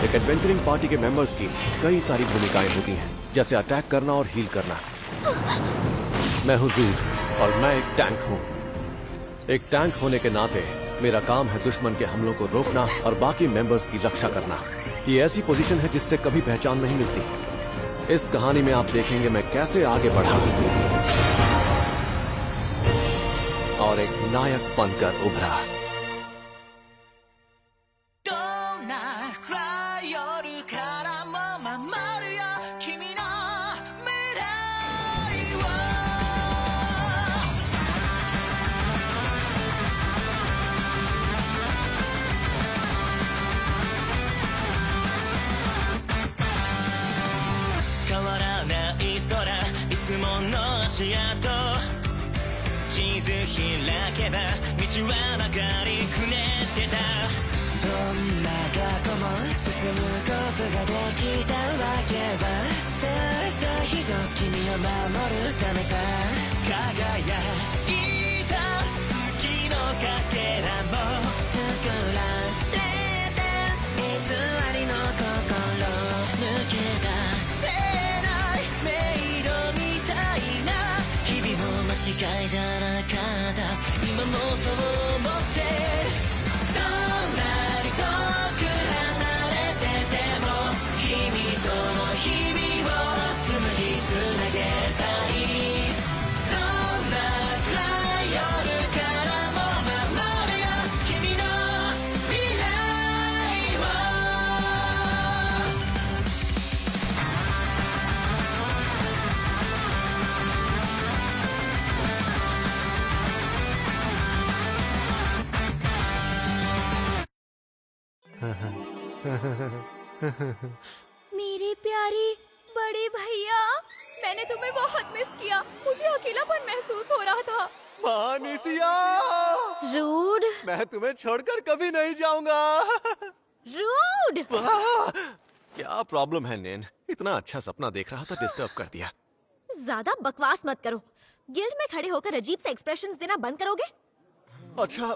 एक adventuring party के members की कई सारी भूमिकाएं होती हैं, जैसे अटैक करना और हील करना। मैं हूँ रूड और मैं एक टैंक हूँ। एक टैंक होने के नाते मेरा काम है दुश्मन के हमलों को रोकना और बाकी मेंबर्स की रक्षा करना। ये ऐसी पोजीशन है जिससे कभी पहचान नहीं मिलती। इस कहानी में आप देखेंगे मैं कैसे आगे बढ़ा और एक नायक बनकर उभरा। मेरे प्यारे बड़े भैया, मैंने तुम्हें बहुत मिस किया। मुझे अकेलापन महसूस हो रहा था। मानिसिया, रूड, मैं तुम्हें छोड़कर कभी नहीं जाऊंगा। रूड, क्या प्रॉब्लम है नैन? इतना अच्छा सपना देख रहा था, डिस्टर्ब कर दिया। ज्यादा बकवास मत करो। गिल्ड में खड़े होकर अजीब से एक्सप्रेशंस देना बंद करोगे? अच्छा,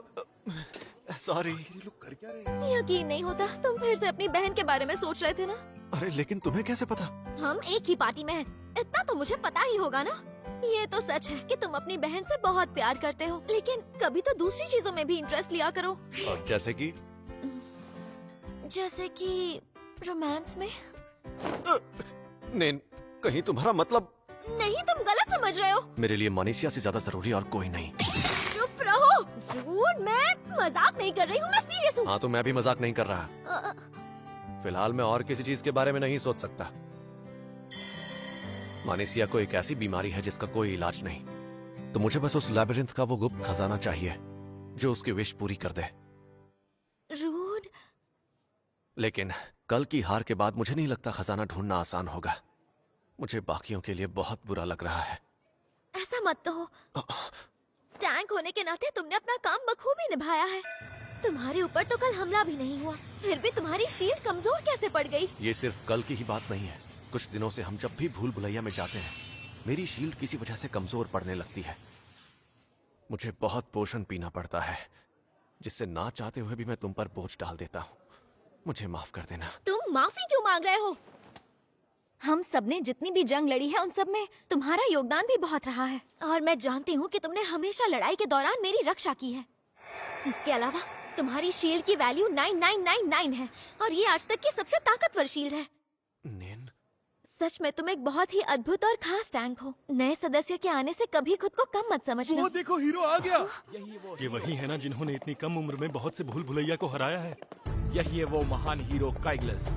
सॉरी। यकीन नहीं होता, तुम फिर से अपनी बहन के बारे में सोच रहे थे ना? अरे लेकिन तुम्हें कैसे पता? हम एक ही पार्टी में हैं। इतना तो मुझे पता ही होगा ना। ये तो सच है कि तुम अपनी बहन से बहुत प्यार करते हो, लेकिन कभी तो दूसरी चीजों में भी इंटरेस्ट लिया करो। और जैसे कि रोमांस में। नैन, कहीं तुम्हारा मतलब? नहीं, तुम गलत समझ रहे हो। मेरे लिए मनीषिया से ज्यादा जरूरी और कोई नहीं। चुप रहो। रूड, मैं मजाक नहीं कर रही हूँ, मैं सीरियस हूँ। हाँ, तो मैं भी मजाक नहीं कर रहा। फिलहाल मैं और किसी चीज के बारे में नहीं सोच सकता। मानिसिया को एक ऐसी बीमारी है जिसका कोई इलाज नहीं, तो मुझे बस उस लैबिरिंथ का वो गुप्त खजाना चाहिए जो उसकी विश पूरी कर दे। रूड, लेकिन कल की हार के बाद मुझे नहीं लगता खजाना ढूंढना आसान होगा। मुझे बाकियों के लिए बहुत बुरा लग रहा है। ऐसा मत कहो। टैंक होने के नाते तुमने अपना काम बखूबी निभाया है। तुम्हारे ऊपर तो कल हमला भी नहीं हुआ, फिर भी तुम्हारी शील्ड कमजोर कैसे पड़ गई? ये सिर्फ कल की ही बात नहीं है। कुछ दिनों से हम जब भी भूल भुलैया में जाते हैं, मेरी शील्ड किसी वजह से कमजोर पड़ने लगती है। मुझे बहुत पोषण पीना पड़ता है, जिससे ना चाहते हुए भी मैं तुम पर बोझ डाल देता हूँ। मुझे माफ कर देना। तुम माफी क्यों मांग रहे हो? हम सबने जितनी भी जंग लड़ी है उन सब में तुम्हारा योगदान भी बहुत रहा है, और मैं जानती हूँ कि तुमने हमेशा लड़ाई के दौरान मेरी रक्षा की है। इसके अलावा तुम्हारी शील्ड की वैल्यू 9999 है, और ये आज तक की सबसे ताकतवर शील्ड है। नैन, सच में तुम एक बहुत ही अद्भुत और खास टैंक हो। नए सदस्य के आने से कभी खुद को कम मत समझना। वो देखो, हीरो आ गया। ये वही है ना जिन्होंने इतनी कम उम्र में बहुत से भूल भुलैया को हराया है। यही है वो महान हीरो काइग्लस।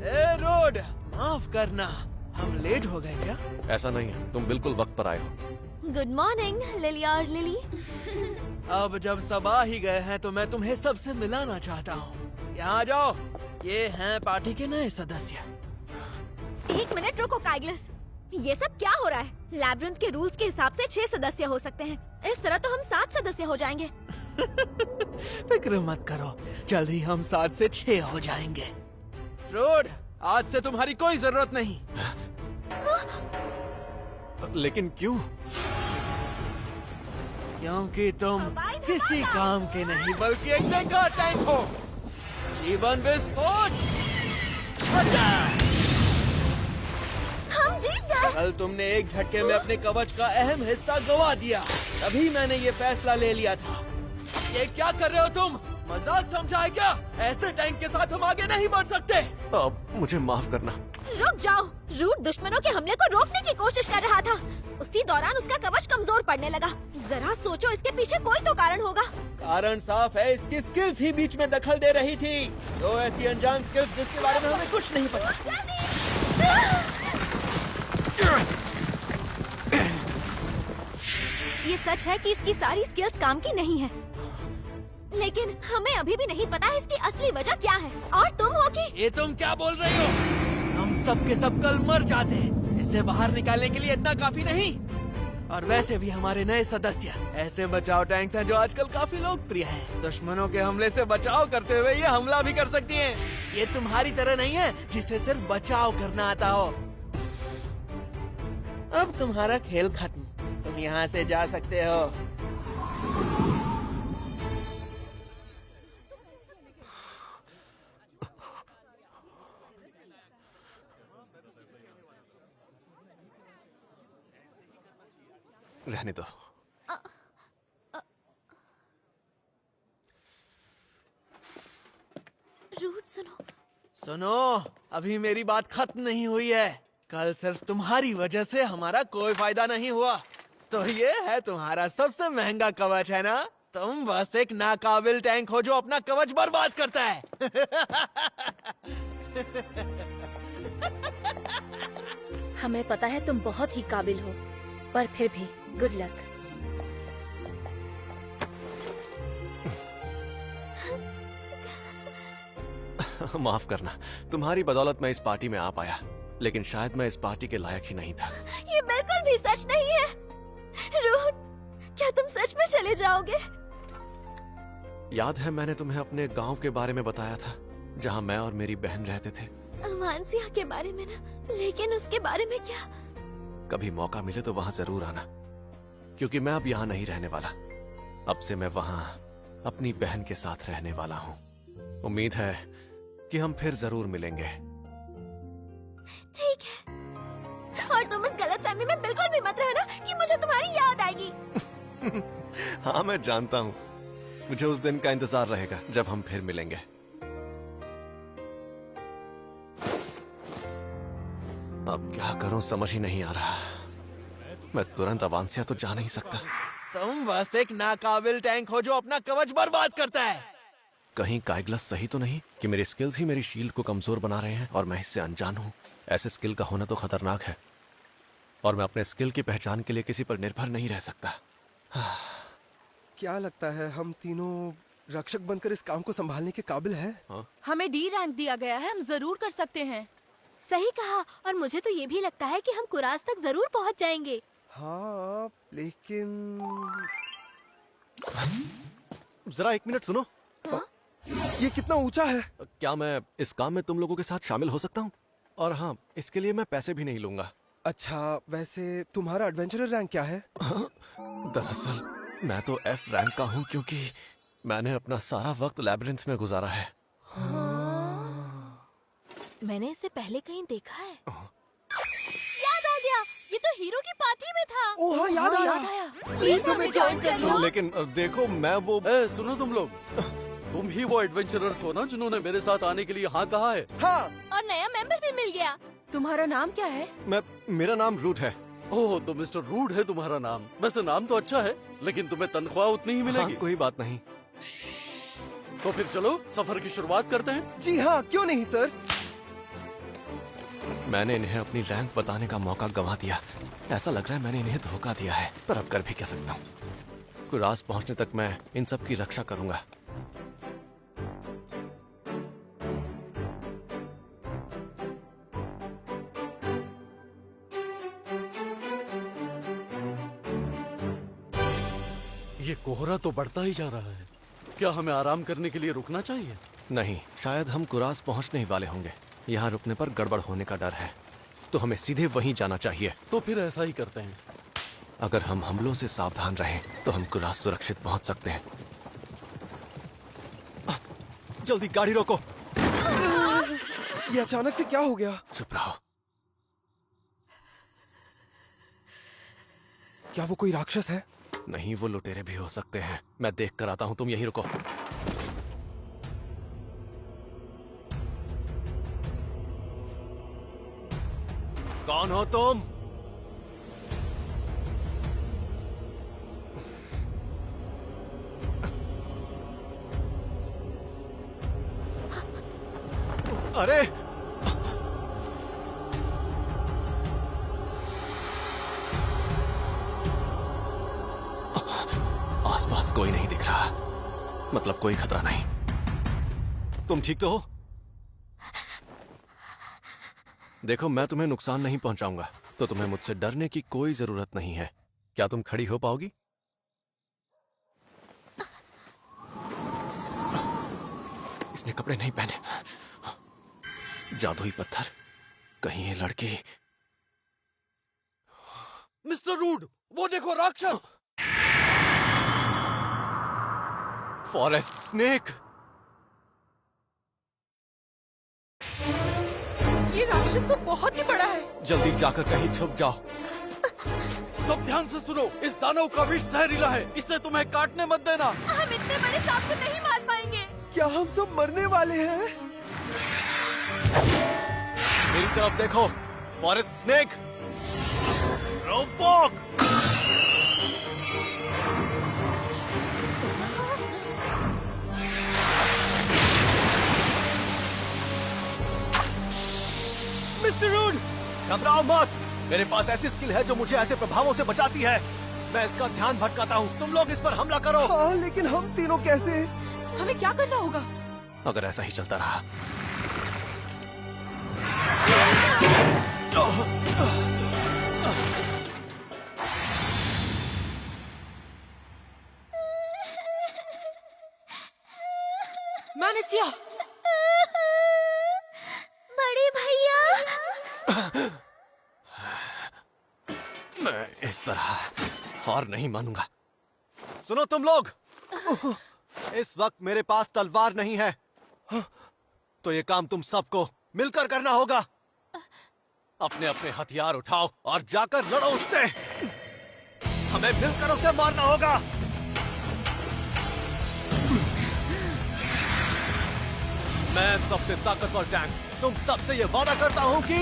ए रोड, माफ करना, हम लेट हो गए क्या? ऐसा नहीं है, तुम बिल्कुल वक्त पर आए हो। गुड मॉर्निंग लिली और लिली। अब जब सब आ ही गए हैं तो मैं तुम्हें सबसे मिलाना चाहता हूँ। यहाँ आ जाओ, ये हैं पार्टी के नए सदस्य। एक मिनट रुको काइग्लस, ये सब क्या हो रहा है? लैब्रिंथ के रूल्स के हिसाब से 6 सदस्य हो सकते हैं। इस तरह तो हम 7 सदस्य हो जाएंगे। फिक्र मत करो, जल्द ही हम 7 से 6 हो जाएंगे। रोड, आज से तुम्हारी कोई जरूरत नहीं। लेकिन क्यों? क्योंकि तुम हवाई धमाका! किसी काम के नहीं बल्कि एक बेकार टैंक हो। जीवन विस्फोट। अच्छा! हम जीत गए। कल तुमने एक झटके में अपने कवच का अहम हिस्सा गवा दिया, तभी मैंने ये फैसला ले लिया था। ये क्या कर रहे हो तुम? मजाक समझा है क्या? ऐसे टैंक के साथ हम आगे नहीं बढ़ सकते। अब मुझे माफ करना। रुक जाओ। रूट दुश्मनों के हमले को रोकने की कोशिश कर रहा था। उसी दौरान उसका कवच कमजोर पड़ने लगा। जरा सोचो, इसके पीछे कोई तो कारण होगा। कारण साफ है, इसकी स्किल्स ही बीच में दखल दे रही थी। तो ऐसी अनजान स्किल्स जिसके बारे में हमें कुछ नहीं पता। ये सच है कि इसकी सारी स्किल्स काम की नहीं है, लेकिन हमें अभी भी नहीं पता है इसकी असली वजह क्या है। और तुम हो कि ये तुम क्या बोल रही हो? हम सब के सब कल मर जाते। इसे बाहर निकालने के लिए इतना काफी नहीं। और वैसे भी हमारे नए सदस्य ऐसे बचाव टैंक्स हैं जो आजकल काफी लोकप्रिय हैं। दुश्मनों के हमले से बचाव करते हुए ये हमला भी कर सकती हैं। ये तुम्हारी तरह नहीं है जिसे सिर्फ बचाव करना आता हो। अब तुम्हारा खेल खत्म, तुम यहाँ से जा सकते हो। रहने दो। रूट सुनो। सुनो, अभी मेरी बात खत्म नहीं हुई है। कल सिर्फ तुम्हारी वजह से हमारा कोई फायदा नहीं हुआ। तो ये है तुम्हारा सबसे महंगा कवच, है ना? तुम बस एक नाकाबिल टैंक हो जो अपना कवच बर्बाद करता है। हमें पता है तुम बहुत ही काबिल हो, पर फिर भी गुड लक। माफ करना, तुम्हारी बदौलत मैं इस पार्टी में आ पाया, लेकिन शायद मैं इस पार्टी के लायक ही नहीं था। ये बिल्कुल भी सच नहीं है। रूट, क्या तुम सच में चले जाओगे? याद है मैंने तुम्हें अपने गांव के बारे में बताया था, जहां मैं और मेरी बहन रहते थे। मानसिया के बारे में ना, लेकिन उसके बारे में क्या? कभी मौका मिले तो वहां जरूर आना, क्योंकि मैं अब यहाँ नहीं रहने वाला। अब से मैं वहां अपनी बहन के साथ रहने वाला हूँ। उम्मीद है कि हम फिर जरूर मिलेंगे। ठीक है, और तुम इस गलतफहमी में बिल्कुल भी मत रहना कि मुझे तुम्हारी याद आएगी। हाँ, मैं जानता हूँ। मुझे उस दिन का इंतजार रहेगा जब हम फिर मिलेंगे। अब क्या करूं समझ ही नहीं आ रहा। मैं तुरंत अवांसिया तो जा नहीं सकता। तुम बस एक नाकाबिल टैंक हो जो अपना कवच बर्बाद करता है। कहीं काइग्लस सही तो नहीं कि मेरी स्किल्स ही मेरी शील्ड को कमजोर बना रहे हैं और मैं इससे अनजान हूँ। ऐसे स्किल का होना तो खतरनाक है, और मैं अपने स्किल की पहचान के लिए किसी पर निर्भर नहीं रह सकता। क्या लगता है हम तीनों रक्षक बनकर इस काम को संभालने के काबिल हैं? हमें डी रैंक दिया गया है, हम जरूर कर सकते हैं। सही कहा, और मुझे तो ये भी लगता है कि हम कुरास तक जरूर पहुंच जाएंगे। हाँ, लेकिन जरा एक मिनट सुनो। ये कितना ऊंचा है? क्या मैं इस काम में तुम लोगों के साथ शामिल हो सकता हूँ? और हाँ, इसके लिए मैं पैसे भी नहीं लूंगा। अच्छा, वैसे तुम्हारा एडवेंचरर रैंक क्या है? दरअसल मैं तो F रैंक का हूँ, क्योंकि मैंने अपना सारा वक्त लैबिरिंथ में गुजारा है। मैंने इसे पहले कहीं देखा है। याद आ गया, ये तो हीरो की पार्टी में था। ओह हाँ, याद आया। प्लीज हमें ज्वाइन कर लो। लेकिन देखो, मैं वो सुनो तुम लोग, तुम ही वो एडवेंचरर्स हो ना जिन्होंने मेरे साथ आने के लिए हाँ कहा है? हाँ। और नया मेंबर भी मिल गया। तुम्हारा नाम क्या है? मेरा नाम रूट है। ओह, तो मिस्टर रूड है तुम्हारा नाम। वैसे नाम तो अच्छा है, लेकिन तुम्हें तनख्वाह उतनी ही मिलेगी। हाँ, कोई बात नहीं। तो फिर चलो सफर की शुरुआत करते हैं। जी हाँ, क्यों नहीं सर। मैंने इन्हें अपनी रैंक बताने का मौका गंवा दिया। ऐसा लग रहा है मैंने इन्हें धोखा दिया है, पर अब कर भी क्या सकता हूँ। कुरास पहुंचने तक मैं इन सब की रक्षा करूंगा। ये कोहरा तो बढ़ता ही जा रहा है। क्या हमें आराम करने के लिए रुकना चाहिए? नहीं, शायद हम कुरास पहुंचने ही वाले होंगे। यहाँ रुकने पर गड़बड़ होने का डर है, तो हमें सीधे वहीं जाना चाहिए। तो फिर ऐसा ही करते हैं। अगर हम हमलों से सावधान रहें तो हम कुरास सुरक्षित पहुंच सकते हैं। जल्दी गाड़ी रोको। ये अचानक से क्या हो गया? चुप रहो। क्या वो कोई राक्षस है? नहीं, वो लुटेरे भी हो सकते हैं। मैं देख कर आता हूं, तुम यहीं रुको। कौन हो तुम? अरे आसपास कोई नहीं दिख रहा, मतलब कोई खतरा नहीं। तुम ठीक तो हो? देखो, मैं तुम्हें नुकसान नहीं पहुंचाऊंगा, तो तुम्हें मुझसे डरने की कोई जरूरत नहीं है। क्या तुम खड़ी हो पाओगी? इसने कपड़े नहीं पहने। जादुई पत्थर, कहीं ये लड़की। मिस्टर रूड, वो देखो राक्षस। Forest snake. ये राक्षस तो बहुत ही बड़ा है। जल्दी जाकर कहीं छुप जाओ। सब ध्यान से सुनो, इस दानव का विष जहरीला है, इससे तुम्हें काटने मत देना। हम इतने बड़े सांप को नहीं मार पाएंगे। क्या हम सब मरने वाले हैं? मेरी तरफ देखो, फॉरेस्ट स्नेक। रोफोक। मिस्टर रूड, घबराओ मत। मेरे पास ऐसी स्किल है जो मुझे ऐसे प्रभावों से बचाती है। मैं इसका ध्यान भटकाता हूँ, तुम लोग इस पर हमला करो। हाँ, लेकिन हम तीनों कैसे? हमें क्या करना होगा? अगर ऐसा ही चलता रहा। मैनेसिया, बड़े भैया। मैं इस तरह हार नहीं मानूंगा। सुनो तुम लोग, इस वक्त मेरे पास तलवार नहीं है, तो ये काम तुम सबको मिलकर करना होगा। अपने अपने हथियार उठाओ और जाकर लड़ो उससे। हमें मिलकर उसे मारना होगा। मैं सबसे ताकतवर टैंक तुम सबसे ये वादा करता हूं कि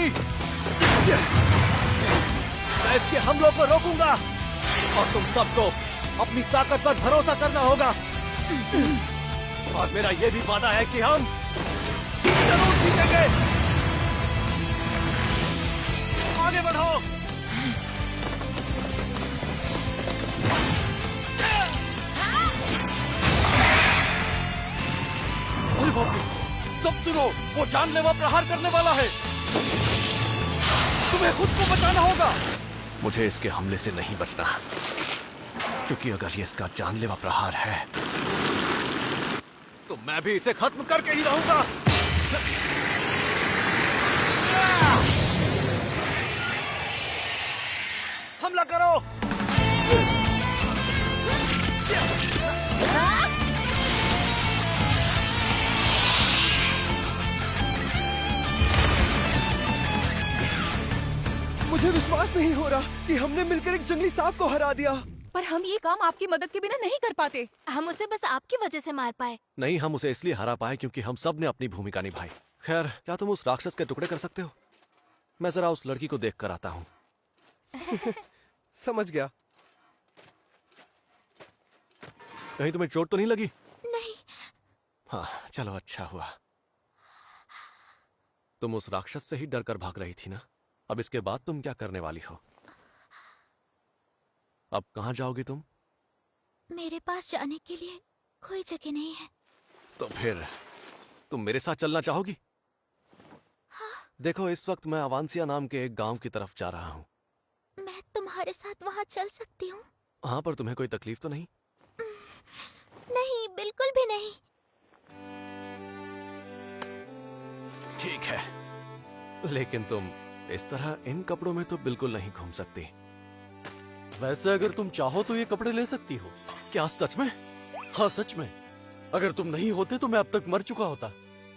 मैं इसके हमलों को रोकूंगा, और तुम सबको अपनी ताकत पर भरोसा करना होगा। और मेरा ये भी वादा है कि हम जरूर जीतेंगे। आगे बढ़ो। अरे बाप रे, सब सुनो, वो जानलेवा प्रहार करने वाला है। तुम्हें खुद को बचाना होगा। मुझे इसके हमले से नहीं बचना, क्योंकि अगर ये इसका जानलेवा प्रहार है तो मैं भी इसे खत्म करके ही रहूंगा। हमला करो। मुझे विश्वास नहीं हो रहा कि हमने मिलकर एक जंगली सांप को हरा दिया। पर हम ये काम आपकी मदद के बिना नहीं कर पाते। हम उसे बस आपकी वजह से मार पाए। नहीं, हम उसे इसलिए हरा पाए क्योंकि हम सब ने अपनी भूमिका निभाई। खैर, क्या तुम उस राक्षस के टुकड़े कर सकते हो? मैं जरा उस लड़की को देख कर आता हूँ। समझ गया। कहीं तुम्हें चोट तो नहीं लगी? नहीं। हाँ, चलो अच्छा हुआ। तुम उस राक्षस से ही डर कर भाग रही थी ना? अब इसके बाद तुम क्या करने वाली हो? अब कहाँ जाओगी तुम? मेरे पास जाने के लिए कोई जगह नहीं है। तो फिर तुम मेरे साथ चलना चाहोगी? हाँ। देखो, इस वक्त मैं अवांसिया नाम के एक गांव की तरफ जा रहा हूँ। मैं तुम्हारे साथ वहाँ चल सकती हूँ? हाँ, पर तुम्हें कोई तकलीफ तो नहीं? नहीं, बिल्कुल भी नहीं। ठीक है, लेकिन तुम इस तरह इन कपड़ों में तो बिल्कुल नहीं घूम सकती। वैसे अगर तुम चाहो तो ये कपड़े ले सकती हो। क्या सच में? हाँ सच में। अगर तुम नहीं होते तो मैं अब तक मर चुका होता।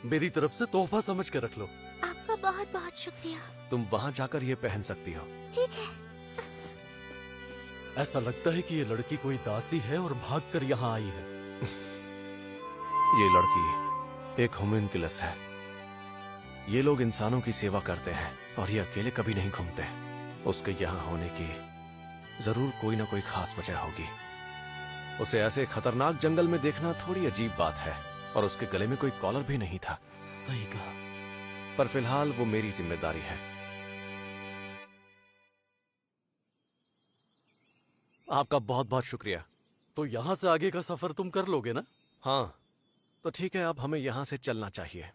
मेरी तरफ से तोहफा समझ कर रख लो। आपका बहुत बहुत शुक्रिया। तुम वहाँ जाकर ये पहन सकती हो। ठीक है। ऐसा लगता है कि ये लड़की कोई दासी है और भागकर यहाँ आई है। ये लड़की एक होम्युनकुलस है। ये लोग इंसानों की सेवा करते हैं और ये अकेले कभी नहीं घूमते। उसके यहाँ होने की जरूर कोई ना कोई खास वजह होगी। उसे ऐसे खतरनाक जंगल में देखना थोड़ी अजीब बात है और उसके गले में कोई कॉलर भी नहीं था। सही कहा। पर फिलहाल वो मेरी जिम्मेदारी है। आपका बहुत बहुत शुक्रिया। तो यहाँ से आगे का सफर तुम कर लोगे ना? हाँ, तो ठीक है, अब हमें यहाँ से चलना चाहिए।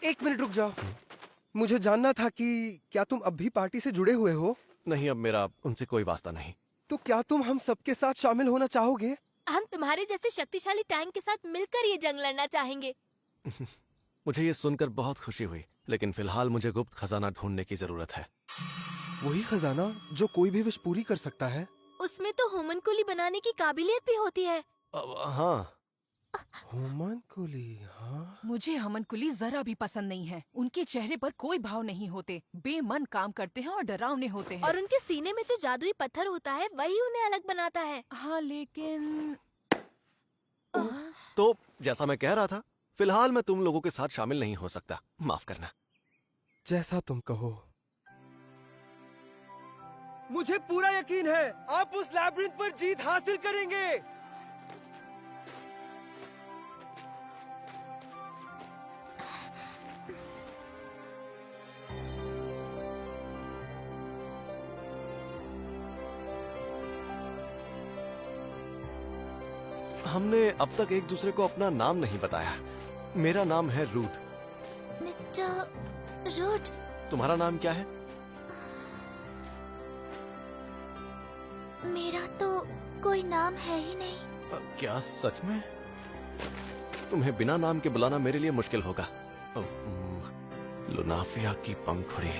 एक मिनट रुक जाओ। मुझे जानना था कि क्या तुम अब भी पार्टी से जुड़े हुए हो? नहीं, अब मेरा उनसे कोई वास्ता नहीं। तो क्या तुम हम सबके साथ शामिल होना चाहोगे? हम तुम्हारे जैसे शक्तिशाली टैंक के साथ मिलकर ये जंग लड़ना चाहेंगे। मुझे ये सुनकर बहुत खुशी हुई, लेकिन फिलहाल मुझे गुप्त खजाना ढूंढने की जरूरत है। वही खजाना जो कोई भी विश पूरी कर सकता है। उसमें तो होमनकुली बनाने की काबिलियत भी होती है। हाँ। होमनकुली, हाँ। मुझे हमनकुली जरा भी पसंद नहीं है। उनके चेहरे पर कोई भाव नहीं होते, बेमन काम करते हैं और डरावने होते हैं। और उनके सीने में जो जादुई पत्थर होता है वही उन्हें अलग बनाता है। हाँ लेकिन तो जैसा मैं कह रहा था, फिलहाल मैं तुम लोगों के साथ शामिल नहीं हो सकता। माफ करना। जैसा तुम कहो। मुझे पूरा यकीन है आप उस लैब्रिंथ पर जीत हासिल करेंगे। हमने अब तक एक दूसरे को अपना नाम नहीं बताया। मेरा नाम है रूट। Mister root. तुम्हारा नाम क्या है? मेरा तो कोई नाम है ही नहीं। क्या सच में? तुम्हें बिना नाम के बुलाना मेरे लिए मुश्किल होगा। लुनाफिया की पंखुड़ी।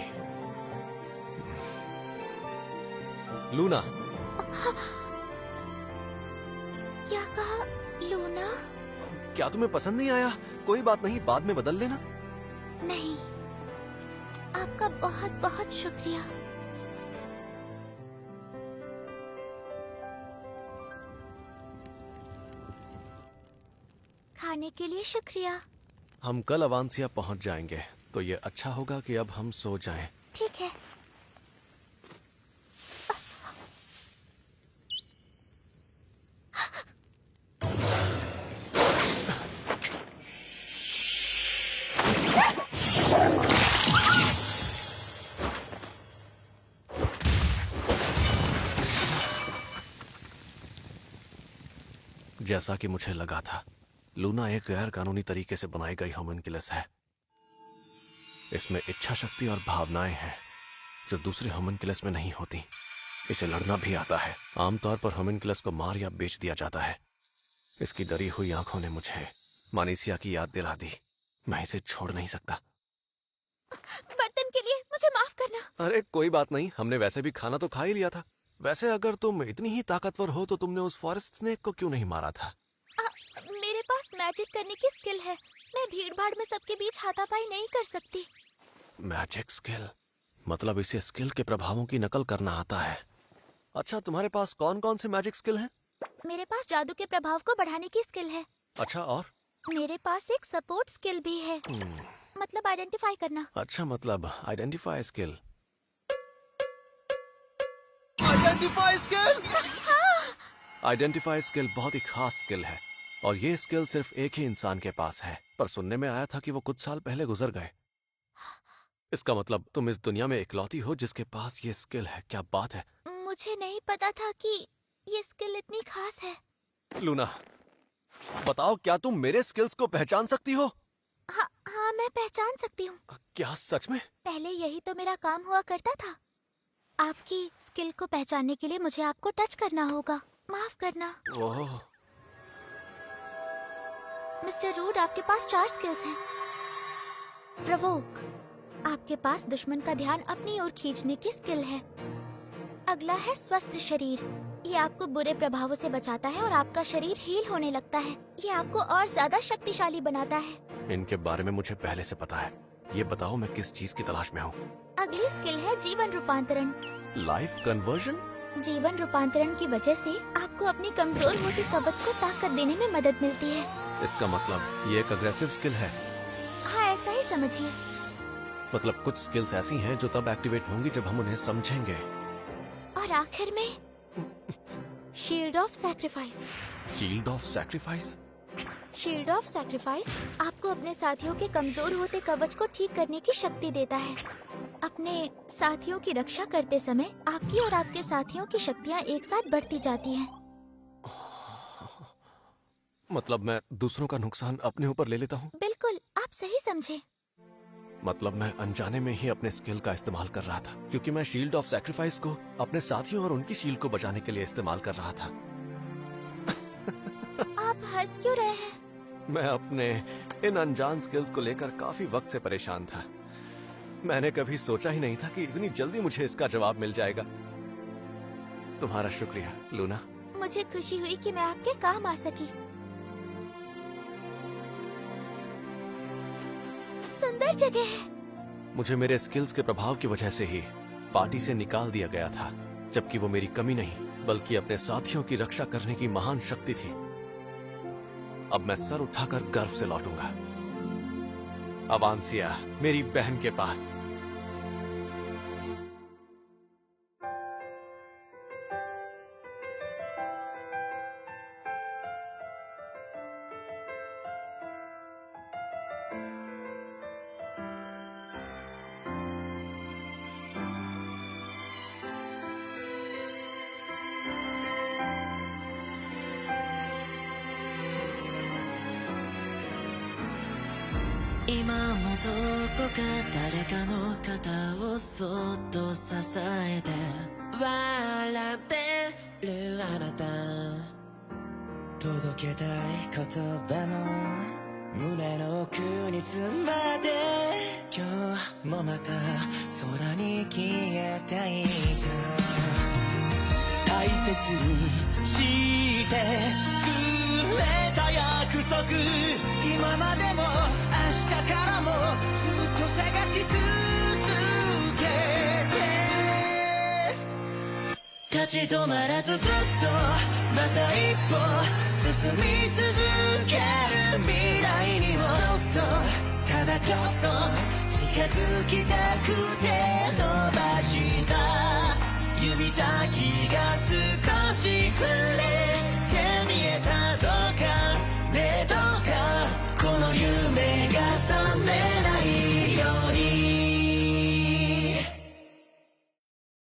लूना। क्या कहा? लूना? क्या तुम्हें पसंद नहीं आया? कोई बात नहीं, बाद में बदल लेना। नहीं, आपका बहुत बहुत शुक्रिया। खाने के लिए शुक्रिया। हम कल अवांसिया पहुंच जाएंगे, तो ये अच्छा होगा कि अब हम सो जाएं। ठीक है। जैसा कि मुझे लगा था, लूना एक गैर कानूनी तरीके से बनाई गई होम्युनकुलस है। इसमें इच्छा शक्ति और भावनाएं हैं जो दूसरे होम्युनकुलस में नहीं होती। इसे लड़ना भी आता है। आमतौर पर होम्युनकुलस को मार या बेच दिया जाता है। इसकी डरी हुई आंखों ने मुझे मानीसिया की याद दिला दी। मैं इसे छोड़ नहीं सकता। बर्तन के लिए मुझे माफ करना। अरे कोई बात नहीं, हमने वैसे भी खाना तो खा ही लिया था। वैसे अगर तुम इतनी ही ताकतवर हो तो तुमने उस फॉरेस्ट स्नेक को क्यों नहीं मारा था? मेरे पास मैजिक करने की स्किल है। मैं भीड़ भाड़ में सबके बीच हाथापाई नहीं कर सकती। Magic skill? मतलब इसे स्किल के प्रभावों की नकल करना आता है। अच्छा, तुम्हारे पास कौन कौन से मैजिक स्किल हैं? मेरे पास जादू के प्रभाव को बढ़ाने की स्किल है। अच्छा, और? मेरे पास एक सपोर्ट स्किल भी है। मतलब आइडेंटिफाई करना। अच्छा, मतलब identify skill. Identify skill. Identify skill बहुत ही खास स्किल है और ये स्किल सिर्फ एक ही इंसान के पास है। पर सुनने में आया था कि वो कुछ साल पहले गुजर गए। इसका मतलब तुम इस दुनिया में इकलौती हो जिसके पास ये स्किल है। क्या बात है! मुझे नहीं पता था कि ये स्किल इतनी खास है। लूना, बताओ, क्या तुम मेरे स्किल्स को पहचान सकती हो? हाँ, मैं पहचान सकती हूँ। क्या सच में? पहले यही तो मेरा काम हुआ करता था। आपकी स्किल को पहचानने के लिए मुझे आपको टच करना होगा। माफ करना। ओह, मिस्टर रूड, आपके पास 4 स्किल्स हैं। प्रोवोक, आपके पास दुश्मन का ध्यान अपनी ओर खींचने की स्किल है। अगला है स्वस्थ शरीर। ये आपको बुरे प्रभावों से बचाता है और आपका शरीर हील होने लगता है। ये आपको और ज्यादा शक्तिशाली बनाता है। इनके बारे में मुझे पहले से पता है। ये बताओ मैं किस चीज की तलाश में हूँ? अगली स्किल है जीवन रूपांतरण। Life conversion? जीवन रूपांतरण की वजह से आपको अपनी कमजोर होती कवच को ताकत देने में मदद मिलती है। इसका मतलब ये एक अग्रेसिव स्किल है। हाँ, ऐसा ही समझिए। मतलब कुछ स्किल्स ऐसी हैं जो तब एक्टिवेट होंगी जब हम उन्हें समझेंगे। और आखिर में shield of sacrifice. Shield of sacrifice? Shield of sacrifice आपको अपने साथियों के कमजोर होते कवच को ठीक करने की शक्ति देता है। अपने साथियों की रक्षा करते समय आपकी और आपके साथियों की शक्तियाँ एक साथ बढ़ती जाती हैं। मतलब मैं दूसरों का नुकसान अपने ऊपर ले लेता हूँ? बिल्कुल, आप सही समझे। मतलब मैं अनजाने में ही अपने स्किल का इस्तेमाल कर रहा था, क्योंकि मैं शील्ड ऑफ सैक्रिफाइस को अपने साथियों और उनकी शील्ड को बचाने के लिए इस्तेमाल कर रहा था। आप हंस क्यों रहे हैं? मैं अपने इन अनजान स्किल्स को लेकर काफी वक्त से परेशान था। मैंने कभी सोचा ही नहीं था कि इतनी जल्दी मुझे इसका जवाब मिल जाएगा। तुम्हारा शुक्रिया लूना। मुझे खुशी हुई कि मैं आपके काम आ सकी। सुंदर जगह है। मुझे मेरे स्किल्स के प्रभाव की वजह से ही पार्टी से निकाल दिया गया था, जबकि वो मेरी कमी नहीं बल्कि अपने साथियों की रक्षा करने की महान शक्ति थी। अब मैं सर उठाकर गर्व से लौटूंगा अवांसिया, मेरी बहन के पास।今もどこか誰かの肩をそっと支えて笑ってるあなた、届けたい言葉も胸の奥に詰まって今日もまた空に消えていた。大切にしてくれた約束、今までも明日からもずっと探し続けて、立ち止まらずずっとまた一歩進み続ける未来にもそっとただちょっと近づきたくて伸ばした指先が少し触れて見えたどうかね、どうかこの夢が覚め